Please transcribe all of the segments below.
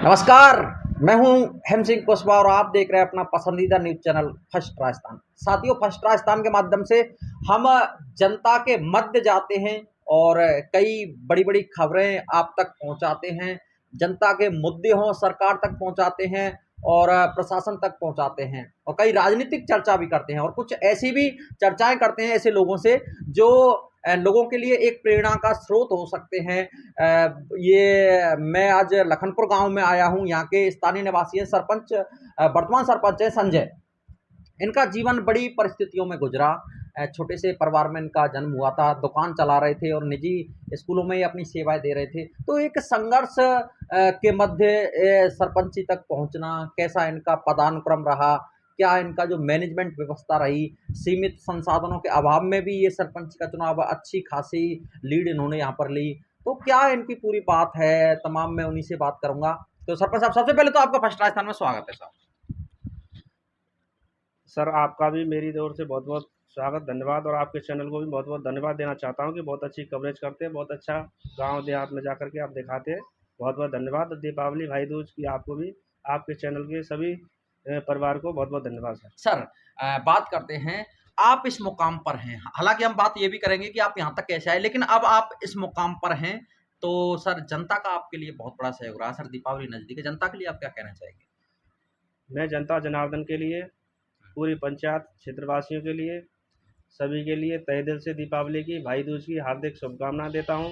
नमस्कार, मैं हूं हेम सिंह कुशवाहा और आप देख रहे हैं अपना पसंदीदा न्यूज़ चैनल फर्स्ट राजस्थान। साथियों, फर्स्ट राजस्थान के माध्यम से हम जनता के मध्य जाते हैं और कई बड़ी-बड़ी खबरें आप तक पहुंचाते हैं। जनता के मुद्दे हों सरकार तक पहुंचाते हैं और प्रशासन तक पहुंचाते हैं और कई राजनीतिक चर्चा भी करते हैं और कुछ ऐसी भी चर्चाएँ करते हैं ऐसे लोगों से जो लोगों के लिए एक प्रेरणा का स्रोत हो सकते हैं। ये मैं आज लखनपुर गांव में आया हूं। यहाँ के स्थानीय निवासी हैं, सरपंच वर्तमान सरपंच हैं संजय। इनका जीवन बड़ी परिस्थितियों में गुजरा। छोटे से परिवार में इनका जन्म हुआ था, दुकान चला रहे थे और निजी स्कूलों में ये अपनी सेवाएं दे रहे थे। तो एक संघर्ष के मध्य सरपंची तक पहुंचना, कैसा इनका पदानुक्रम रहा, क्या इनका जो मैनेजमेंट व्यवस्था रही, सीमित संसाधनों के अभाव में भी ये सरपंच का चुनाव अच्छी खासी लीड इन्होंने यहाँ पर ली। तो क्या इनकी पूरी बात है, तमाम मैं उन्हीं से बात करूंगा। तो सरपंच साहब, सबसे पहले तो आपका फर्स्ट राजस्थान में स्वागत है साहब। सर, आपका भी मेरी ओर से बहुत बहुत स्वागत, धन्यवाद। और आपके चैनल को भी बहुत बहुत धन्यवाद देना चाहता हूं कि बहुत अच्छी कवरेज करते हैं, बहुत अच्छा गांव देहात में जाकर के आप दिखाते हैं। बहुत बहुत धन्यवाद। और दीपावली भाई दूज की आपको भी, आपके चैनल के सभी परिवार को बहुत बहुत धन्यवाद सर। सर, बात करते हैं, आप इस मुकाम पर हैं। हालांकि हम बात ये भी करेंगे कि आप यहाँ तक कैसे आए, लेकिन अब आप इस मुकाम पर हैं तो सर जनता का आपके लिए बहुत बड़ा सहयोग रहा। सर, दीपावली नजदीक है, जनता के लिए आप क्या कहना चाहेंगे? मैं जनता जनार्दन के लिए, पूरी पंचायत क्षेत्रवासियों के लिए, सभी के लिए तहे दिल से दीपावली की, भाई दूज की हार्दिक शुभकामनाएं देता हूं।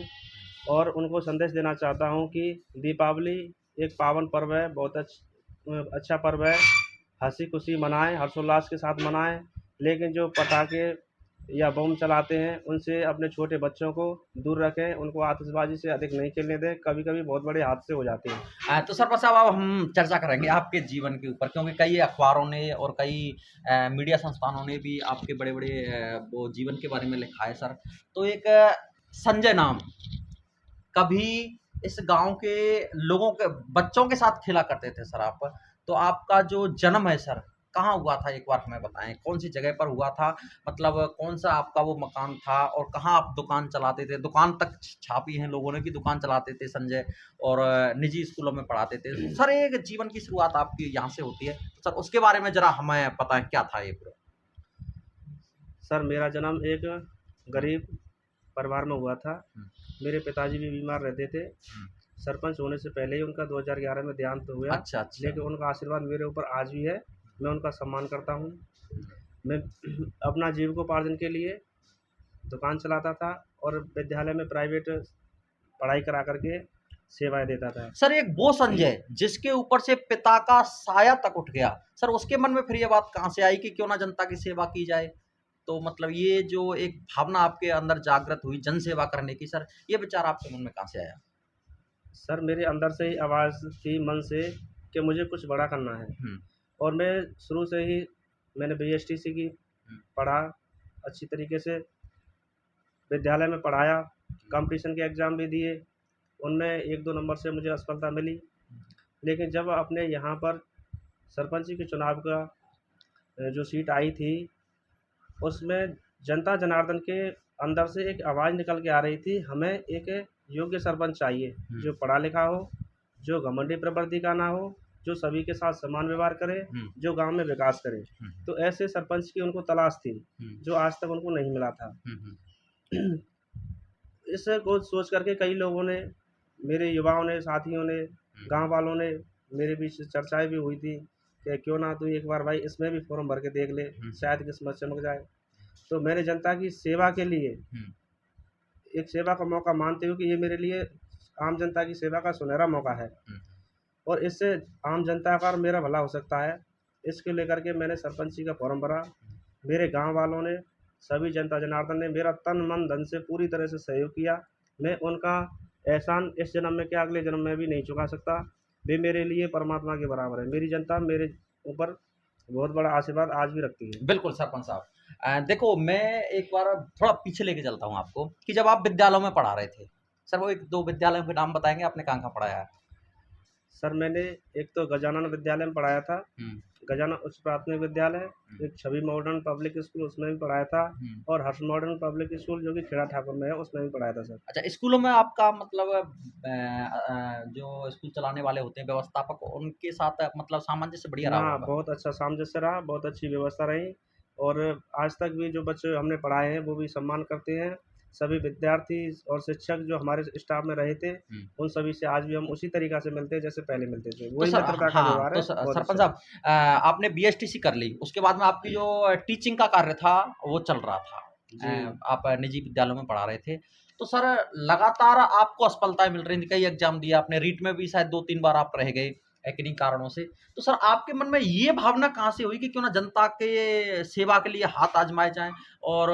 और उनको संदेश देना चाहता हूं कि दीपावली एक पावन पर्व है, बहुत अच्छा पर्व है। हंसी खुशी मनाएं, हर्षोल्लास के साथ मनाएं। लेकिन जो पटाखे या बम चलाते हैं उनसे अपने छोटे बच्चों को दूर रखें, उनको आतिशबाजी से अधिक नहीं खेलने दें। कभी कभी बहुत बड़े हादसे हो जाते हैं। तो सरपंच साहब, अब हम चर्चा करेंगे आपके जीवन के ऊपर, क्योंकि कई अखबारों ने और कई मीडिया संस्थानों ने भी आपके बड़े बड़े वो जीवन के बारे में लिखा है सर। तो एक संजय नाम कभी इस गांव के लोगों के बच्चों के साथ खेला करते थे सर आप। तो आपका जो जन्म है सर, कहाँ हुआ था एक बार हमें बताएं, कौन सी जगह पर हुआ था, मतलब कौन सा आपका वो मकान था और कहाँ आप दुकान चलाते थे? दुकान तक छापी है लोगों ने कि दुकान चलाते थे संजय और निजी स्कूलों में पढ़ाते थे। सर, एक जीवन की शुरुआत आपकी यहाँ से होती है, सर उसके बारे में जरा हमें पता है क्या था ये पूरा। सर, मेरा जन्म एक गरीब परिवार में हुआ था। मेरे पिताजी भी बीमार रहते थे। सरपंच होने से पहले ही उनका 2011 में देहांत हो गया। अच्छा अच्छा। लेकिन उनका आशीर्वाद मेरे ऊपर आज भी है। मैं उनका सम्मान करता हूँ। मैं अपना जीविकोपार्जन के लिए दुकान चलाता था और विद्यालय में प्राइवेट पढ़ाई करा करके सेवाएं देता था। सर, एक वो संजय जिसके ऊपर से पिता का साया तक उठ गया, सर उसके मन में फिर ये बात कहाँ से आई कि क्यों ना जनता की सेवा की जाए? तो मतलब ये जो एक भावना आपके अंदर जागृत हुई जन सेवा करने की, सर ये विचार आपके मन में कहाँ से आया? सर, मेरे अंदर से ही आवाज़ थी मन से कि मुझे कुछ बड़ा करना है। और मैं शुरू से ही मैंने बीएसटीसी की पढ़ा, अच्छी तरीके से विद्यालय में पढ़ाया, कंपटीशन के एग्ज़ाम भी दिए, उनमें 1-2 नंबर से मुझे असफलता मिली। लेकिन जब अपने यहाँ पर सरपंची के चुनाव का जो सीट आई थी, उसमें जनता जनार्दन के अंदर से एक आवाज़ निकल के आ रही थी, हमें एक योग्य सरपंच चाहिए, जो पढ़ा लिखा हो, जो घमंडी प्रवृत्ति का ना हो, जो सभी के साथ समान व्यवहार करे, जो गांव में विकास करे। तो ऐसे सरपंच की उनको तलाश थी, जो आज तक उनको नहीं मिला था। इस को सोच करके कई लोगों ने, मेरे युवाओं ने, साथियों ने, गांव वालों ने, मेरे बीच चर्चाएं भी हुई थी कि क्यों ना तू एक बार भाई इसमें भी फॉर्म भर के देख ले, शायद किस्मत चमक जाए। तो मैंने जनता की सेवा के लिए एक सेवा का मौका मानते हुए कि ये मेरे लिए आम जनता की सेवा का सुनहरा मौका है और इससे आम जनता का और मेरा भला हो सकता है, इसके लेकर के मैंने सरपंची का फॉर्म भरा। मेरे गांव वालों ने, सभी जनता जनार्दन ने मेरा तन मन धन से पूरी तरह से सहयोग किया। मैं उनका एहसान इस जन्म में क्या अगले जन्म में भी नहीं चुका सकता। वे मेरे लिए परमात्मा के बराबर है। मेरी जनता मेरे ऊपर बहुत बड़ा आशीर्वाद आज भी रखती है। बिल्कुल सरपंच साहब, देखो मैं एक बार थोड़ा पीछे लेके चलता हूँ आपको कि जब आप विद्यालयों में पढ़ा रहे थे, सर वो 1-2 विद्यालयों के नाम बताएंगे आपने कहाँ कहाँ पढ़ाया है? सर, मैंने एक तो गजानन विद्यालय में पढ़ाया था, गजानन उच्च प्राथमिक विद्यालय, एक छवि मॉडर्न पब्लिक स्कूल उसमें भी पढ़ाया था, और हर्ष मॉडर्न पब्लिक स्कूल जो कि खेड़ा ठाकुर में है उसमें भी पढ़ाया था सर। अच्छा, स्कूलों में आपका मतलब जो स्कूल चलाने वाले होते हैं व्यवस्थापक, उनके साथ मतलब सामंजस्य बढ़िया रहा हाँ, होगा? बहुत अच्छा सामंजस्य रहा, बहुत अच्छी व्यवस्था रही, और आज तक भी जो बच्चे हमने पढ़ाए हैं वो भी सम्मान करते हैं। सभी विद्यार्थी और शिक्षक जो हमारे स्टाफ में रहे थे, हुँ। उन सभी से आज भी हम उसी तरीक़ा से मिलते हैं जैसे पहले मिलते थे। तो वही सर मित्रता का हाँ, व्यवहार तो है, बहुत सरपंच अच्छा है। साहब आपने बीएसटीसी कर ली, उसके बाद में आपकी जो टीचिंग का कार्य था, वो चल रहा था। जी। आप निजी विद्यालयों में पढ़ा रहे थे। तो सर लगातार आपको असफलताएँ मिल रही थी, कई एग्ज़ाम दिए आपने, रीट में भी शायद 2-3 बार आप रह गए, किन्हीं कारणों से। तो सर आपके मन में ये भावना कहाँ से हुई कि क्यों ना जनता के सेवा के लिए हाथ आज़माए जाएँ, और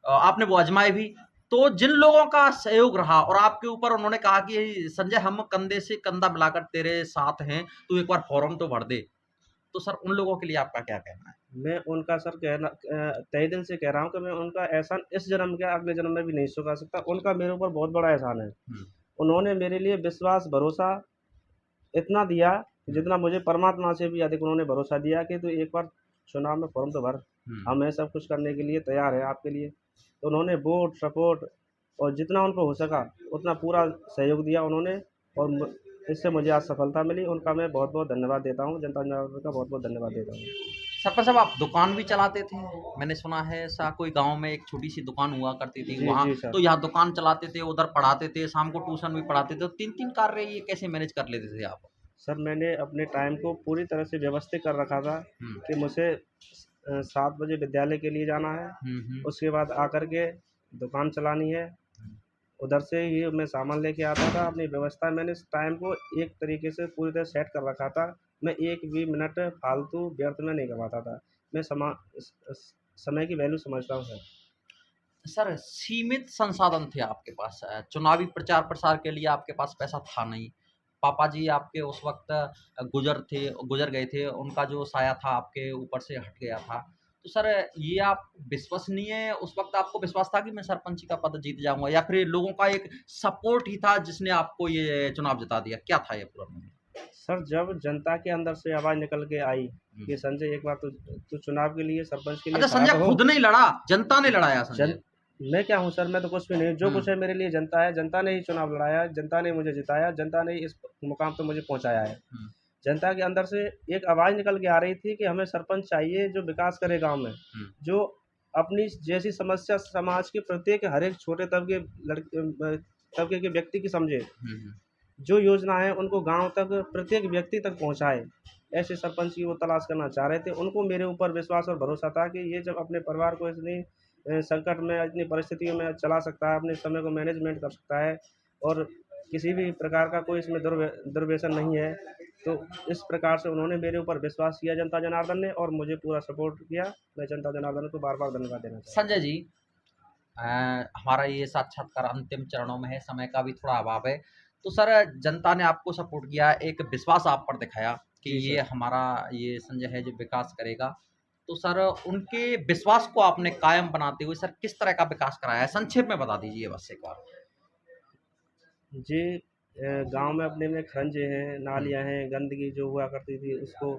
आपने वो आज़माए भी। तो जिन लोगों का सहयोग रहा और आपके ऊपर उन्होंने कहा कि संजय हम कंधे से कंधा मिलाकर तेरे साथ हैं, तू एक बार फॉर्म तो भर दे। तो सर उन लोगों के लिए आपका क्या कहना है? मैं उनका सर तहे दिल से कह रहा हूँ कि मैं उनका एहसान इस जन्म क्या अगले जन्म में भी नहीं चुका सकता। उनका मेरे ऊपर बहुत बड़ा एहसान है। हुँ, उन्होंने मेरे लिए विश्वास, भरोसा इतना दिया कि हुँ, जितना मुझे परमात्मा से भी अधिक उन्होंने भरोसा दिया कि तू एक बार चुनाव में फॉर्म तो भर, हुँ। हम हैं सब कुछ करने के लिए तैयार हैं आपके लिए। तो उन्होंने वोट, सपोर्ट और जितना उनको हो सका उतना पूरा सहयोग दिया उन्होंने, और इससे मुझे आज सफलता मिली। उनका मैं बहुत-बहुत धन्यवाद देता हूँ, जनता जनार्दन का बहुत-बहुत धन्यवाद देता हूँ। सरपंच साहब आप दुकान भी चलाते थे? मैंने सुना है ऐसा कोई गाँव में एक छोटी-सी दुकान हुआ करती थी, जी, वहाँ जी सर। तो यहाँ दुकान चलाते थे, उधर पढ़ाते थे, शाम को ट्यूशन भी पढ़ाते थे। तो 3-3 कार्य ये कैसे मैनेज कर लेते थे आप? सर मैंने अपने टाइम को पूरी तरह से व्यवस्थित कर रखा था हुँ, कि मुझे 7 बजे विद्यालय के लिए जाना है, हुँ, हुँ, उसके बाद आकर के दुकान चलानी है, हुँ। उधर से ही मैं सामान लेके आता था। अपनी व्यवस्था मैंने इस टाइम को एक तरीके से पूरी तरह सेट कर रखा था। मैं एक भी मिनट फालतू व्यर्थ में नहीं गँवाता था। मैं समय की वैल्यू समझता हूँ सर। सर सीमित संसाधन थे आपके पास, चुनावी प्रचार-प्रसार के लिए आपके पास पैसा था नहीं। पापा जी आपके उस वक़्त गुज़र गए थे, उनका जो साया था आपके ऊपर से हट गया था। तो सर ये आप विश्वसनीय, उस वक़्त आपको विश्वास था कि मैं सरपंची का पद जीत जाऊँगा, या फिर ये लोगों का एक सपोर्ट ही था जिसने आपको ये चुनाव जिता दिया? क्या था ये पूरा मामला? सर जब जनता के अंदर से आवाज़ निकल के आई हुँ। कि संजय एक बार तू चुनाव के लिए, सरपंच के लिए अच्छा, खड़ा संजय तो हो। खुद नहीं लड़ा, जनता ने लड़ाया जन संजय। मैं क्या हूँ सर, मैं तो कुछ भी नहीं, जो हुँ, कुछ है मेरे लिए जनता है। जनता ने ही चुनाव लड़ाया, जनता ने मुझे जिताया, जनता ने इस मुकाम पे मुझे पहुँचाया है। हुँ, जनता के अंदर से एक आवाज़ निकल के आ रही थी कि हमें सरपंच चाहिए जो विकास करे गाँव में, हुँ, जो अपनी जैसी समस्या समाज के प्रत्येक हर एक छोटे तबके के व्यक्ति की समझे, हुँ, हुँ। जो योजना है उनको गाँव तक प्रत्येक व्यक्ति तक पहुँचाए। ऐसे सरपंच की वो तलाश करना चाह रहे थे। उनको मेरे ऊपर विश्वास और भरोसा था कि ये जब अपने परिवार को इतनी संकट में, इतनी परिस्थितियों में चला सकता है, अपने समय को मैनेजमेंट कर सकता है, और किसी भी प्रकार का कोई इसमें दुर्व्यसन नहीं है। तो इस प्रकार से उन्होंने मेरे ऊपर विश्वास किया जनता जनार्दन ने, और मुझे पूरा सपोर्ट किया। मैं जनता जनार्दन को बार-बार धन्यवाद देना चाहता हूँ। संजय जी, हमारा ये साक्षात्कार अंतिम चरणों में है, समय का भी थोड़ा अभाव है। तो सर जनता ने आपको सपोर्ट किया, एक विश्वास आप पर दिखाया कि जी ये सर। हमारा ये संजय है जो विकास करेगा। तो सर उनके विश्वास को आपने कायम बनाते हुए सर किस तरह का विकास कराया है? संक्षेप में बता दीजिए बस एक बार। जी, गाँव में अपने में खंजे हैं, हुँ, नालियाँ हैं, गंदगी जो हुआ करती थी उसको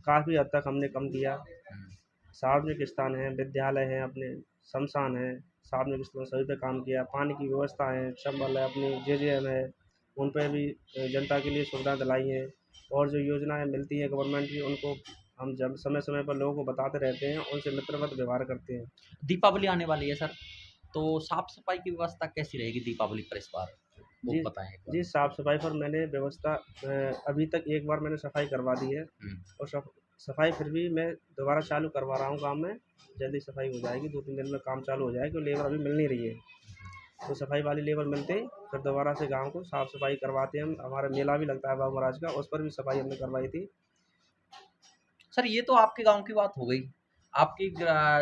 काफ़ी हद तक हमने कम किया। हुँ, सार्वजनिक स्थान हैं, विद्यालय हैं, अपने श्मशान हैं, सार्वजनिक स्थलों सभी पे काम किया। पानी की व्यवस्था है, चंबल है, अपनी जेजेएम है, उन पे भी जनता के लिए सुविधाएँ दिलाई हैं। और जो योजनाएँ मिलती हैं गवर्नमेंट की, उनको हम जब समय-समय पर लोगों को बताते रहते हैं, उनसे मित्रवत व्यवहार करते हैं। दीपावली आने वाली है सर, तो साफ-सफाई की व्यवस्था कैसी रहेगी दीपावली पर इस बार? वो जी, बताएँ एक बार। जी, साफ-सफाई पर मैंने व्यवस्था अभी तक एक बार मैंने सफाई करवा दी है, हुँ, और सफाई फिर भी मैं दोबारा चालू करवा रहा हूँ गाँव में। जल्दी सफाई हो जाएगी, 2-3 दिन में काम चालू हो जाएगा, क्योंकि लेबर अभी मिल नहीं रही है। तो सफाई वाली लेबर मिलते ही फिर दोबारा से गाँव को साफ-सफाई करवाते हैं हम। हमारा मेला भी लगता है बाबू महाराज का, उस पर भी सफाई हमने करवाई थी। सर ये तो आपके गाँव की बात हो गई। आपकी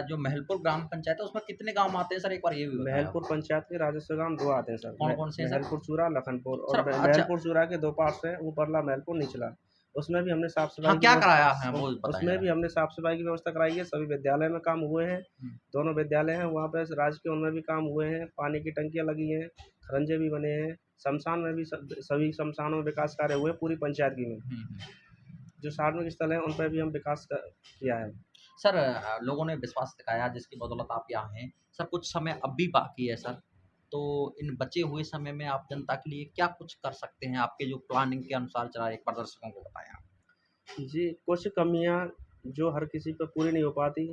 जो महलपुर ग्राम पंचायत है उसमें कितने गाँव आते हैं सर, एक बार ये भी बताएँ आप? महलपुर पंचायत के राजस्व गाँव 2 आते हैं सर। कौन-कौन से हैं सर? महलपुर चूरा, लखनपुर, और सर अच्छा, महलपुर चूरा के 2 पार्ट्स हैं, ऊपरला महलपुर, निचला। उसमें भी हमने हाँ, साफ-सफाई की क्या व्यवस्था कराया है वो बताएँ उसमें ज़रा? भी हमने साफ-सफाई की व्यवस्था कराई है। सभी विद्यालय में काम हुए हैं। हुँ, दोनों विद्यालय हैं, वहाँ पे राजकीय उनमें भी काम हुए हैं। पानी की टंकियाँ लगी हैं, खरंजे भी बने हैं। श्मशान में भी सभी श्मशानों में विकास कार्य हुए पूरी पंचायत की में। हुँ, हुँ। जो सार्वजनिक स्थल हैं उन पर भी हम विकास किया है। सर लोगों ने विश्वास दिखाया जिसकी बदौलत आप यहाँ हैं। सर कुछ समय अब भी बाकी है सर, तो इन बचे हुए समय में आप जनता के लिए क्या कुछ कर सकते हैं? आपके जो प्लानिंग के अनुसार चला एक बार दर्शकों को बताएँ आप। जी, कुछ कमियाँ जो हर किसी पे पूरी नहीं हो पाती,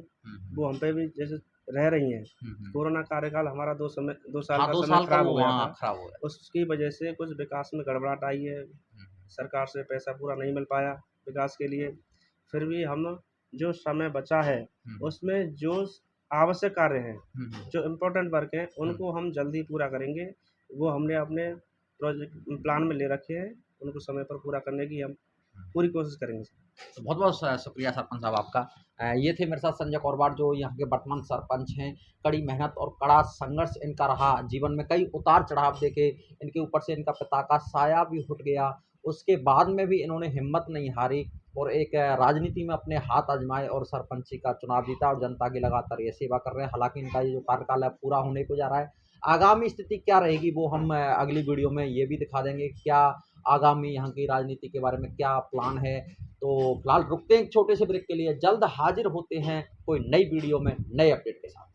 वो हम पे भी जैसे रह रही हैं। कोरोना कार्यकाल हमारा 2 साल हाँ, का 2 समय साल का खराब वो हो गया हाँ, था। खराब हो गया। उसकी वजह से कुछ विकास में गड़बड़ाहट आई है। सरकार से पैसा पूरा नहीं मिल पाया विकास के लिए। फिर भी हम जो समय बचा है, उसमें जो आवश्यक कार्य हैं, जो इम्पोर्टेंट वर्क हैं, उनको हम जल्दी पूरा करेंगे। वो हमने अपने प्रोजेक्ट प्लान में ले रखे हैं, उनको समय पर पूरा करने की हम पूरी कोशिश करेंगे। तो बहुत-बहुत शुक्रिया सरपंच साहब आपका। ये थे मेरे साथ संजय कौरवार जो यहाँ के वर्तमान सरपंच हैं। कड़ी मेहनत और कड़ा संघर्ष इनका रहा, जीवन में कई उतार-चढ़ाव देखे, इनके ऊपर से इनका पिता का साया भी हट गया। उसके बाद में भी इन्होंने हिम्मत नहीं हारी और एक राजनीति में अपने हाथ आज़माए और सरपंची का चुनाव जीता और जनता की लगातार ये सेवा कर रहे हैं। हालाँकि इनका ये जो कार्यकाल है पूरा होने को जा रहा है। आगामी स्थिति क्या रहेगी वो हम अगली वीडियो में ये भी दिखा देंगे, क्या आगामी यहाँ की राजनीति के बारे में क्या प्लान है। तो फिलहाल रुकते हैं एक छोटे से ब्रेक के लिए, जल्द हाजिर होते हैं कोई नई वीडियो में नए अपडेट के साथ।